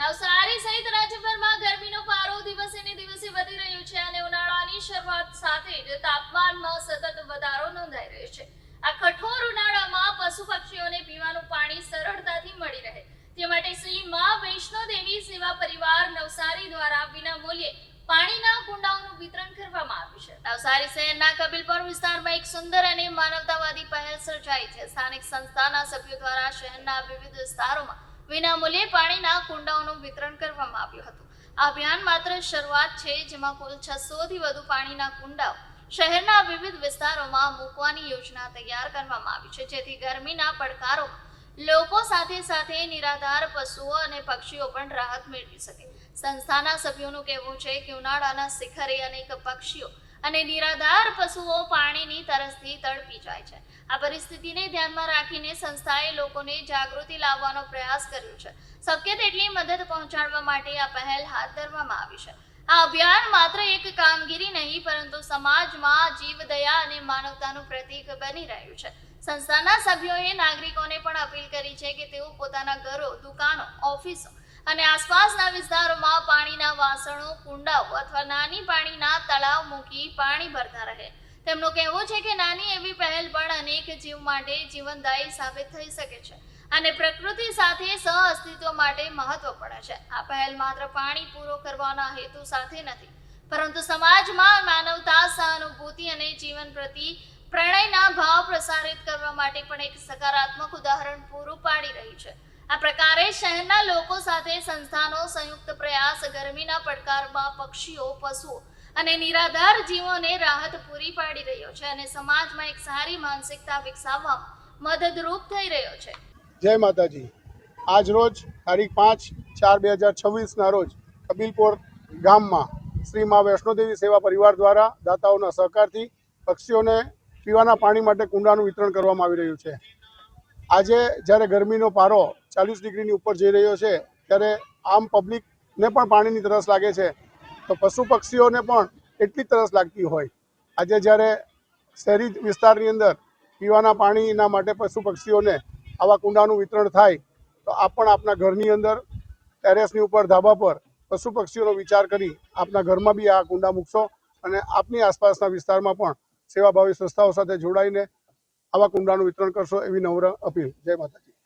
નવસારી સહિત રાજ્યભરમાં ગરમીનો પારો દિવસે ને દિવસે વધી રહ્યો છે અને ઉનાળાની શરૂઆત સાથે જ તાપમાનમાં સતત વધારો નોંધાઈ રહ્યો છે। આ કઠોર ઉનાળામાં પશુ પક્ષીઓને પીવાનું પાણી સરળતાથી મળી રહે તે માટે શ્રી મા વૈષ્ણો દેવી સેવા પરિવાર નવસારી દ્વારા વિનામૂલ્યે પાણીના કુંડાઓનું વિતરણ કરવામાં આવ્યું છે। નવસારી શહેરના કબીલપુર વિસ્તારમાં એક સુંદર અને માનવતાવાદી પહેલ સર્જાઈ છે। સ્થાનિક સંસ્થાના સભ્યો દ્વારા શહેરના વિવિધ વિસ્તારોમાં વિનામૂલ્યે પાણીના કુંડાઓનું વિતરણ કરવામાં આવ્યું હતું। આ અભિયાન માત્ર શરૂઆત છે, જેમાં કુલ 600 થી વધુ પાણીના કુંડાઓ શહેરના વિવિધ વિસ્તારોમાં મૂકવાની યોજના તૈયાર કરવામાં આવી છે, જેથી ગરમીના પડકારોમાં લોકો સાથે સાથે નિરાધાર પશુઓ અને પક્ષીઓ પણ રાહત મેળવી શકે। સંસ્થાના સભ્યોનું કહેવું છે કે ઉનાળાના શિખરે અનેક પક્ષીઓ અને નિરાધાર પશુઓ પાણીની તરસથી તડપી જાય છે। આ પરિસ્થિતિને ધ્યાનમાં રાખીને સંસ્થાએ લોકોને જાગૃતિ લાવવાનો પ્રયાસ કર્યો છે। શક્ય તેટલી મદદ પહોંચાડવા માટે આ પહેલ હાથ ધરવામાં આવી છે। આ અભિયાન માત્ર એક કામગીરી નહીં, પરંતુ સમાજમાં જીવદયા અને માનવતાનું પ્રતીક બની રહ્યું છે। સંસ્થાના સભ્યોએ નાગરિકોને પણ અપીલ કરી છે કે તેઓ પોતાના ઘરો, દુકાનો, ઓફિસો અને આસપાસના વિસ્તારોમાં પાણીના વાસણો, કુંડાઓ અથવા નાની પાણીના તળાવ મૂકી પાણી ભરતા રહે। તેમનું કહેવું છે કે નાની એવી પહેલ પણ અનેક જીવ માટે જીવનદાયી સાબિત થઈ શકે છે અને પ્રકૃતિ સાથે સહઅસ્તિત્વ માટે મહત્વપૂર્ણ છે। આ પહેલ માત્ર પાણી પૂરો કરવાના હેતુ સાથે નથી, પરંતુ સમાજમાં માનવતા, સહાનુભૂતિ અને જીવન પ્રતિ પ્રણયના ભાવ પ્રસારિત કરવા માટે પણ એક સકારાત્મક ઉદાહરણ પૂરું પાડી રહી છે। આ પ્રકારે શહેરના લોકો સાથે સંસ્થાનો સંયુક્ત પ્રયાસ ગરમીના પડકારમાં પક્ષીઓ, પશુઓ અને નિરાધાર જીવોને રાહત પૂરી પાડી રહ્યો છે અને સમાજમાં એક સારી માનસિકતા વિકસાવવામાં મદદરૂપ થઈ રહ્યો છે। જય માતાજી। આજ રોજ તારીખ 5/4/2026 ના રોજ કબીલપુર ગામમાં શ્રી મા વૈષ્ણોદેવી સેવા પરિવાર દ્વારા દાતાઓના સહકારથી પક્ષીઓને પીવાના પાણી માટે કુંડાનું વિતરણ કરવામાં આવી રહ્યું છે। આજે જ્યારે ગરમીનો પારો 40 ડિગ્રીની ઉપર જઈ રહ્યો છે, ત્યારે આમ પબ્લિકને પણ પાણીની તરસ લાગે છે, તો પશુ પક્ષીઓને પણ એટલી જ તરસ લાગતી હોય। આજે જ્યારે શહેરી વિસ્તારની અંદર પીવાના પાણીના માટે પશુ પક્ષીઓને આવા કુંડાનું વિતરણ થાય, તો આપ પણ આપના ઘરની અંદર, ટેરેસની ઉપર, ધાબા પર પશુ પક્ષીઓનો વિચાર કરી આપના ઘરમાં બી આ કુંડા મૂકશો અને આપની આસપાસના વિસ્તારમાં પણ સેવાભાવી સંસ્થાઓ સાથે જોડાઈને આવા કુંડાનું વિતરણ કરશો, એવી નમ્ર અપીલ। જય માતાજી।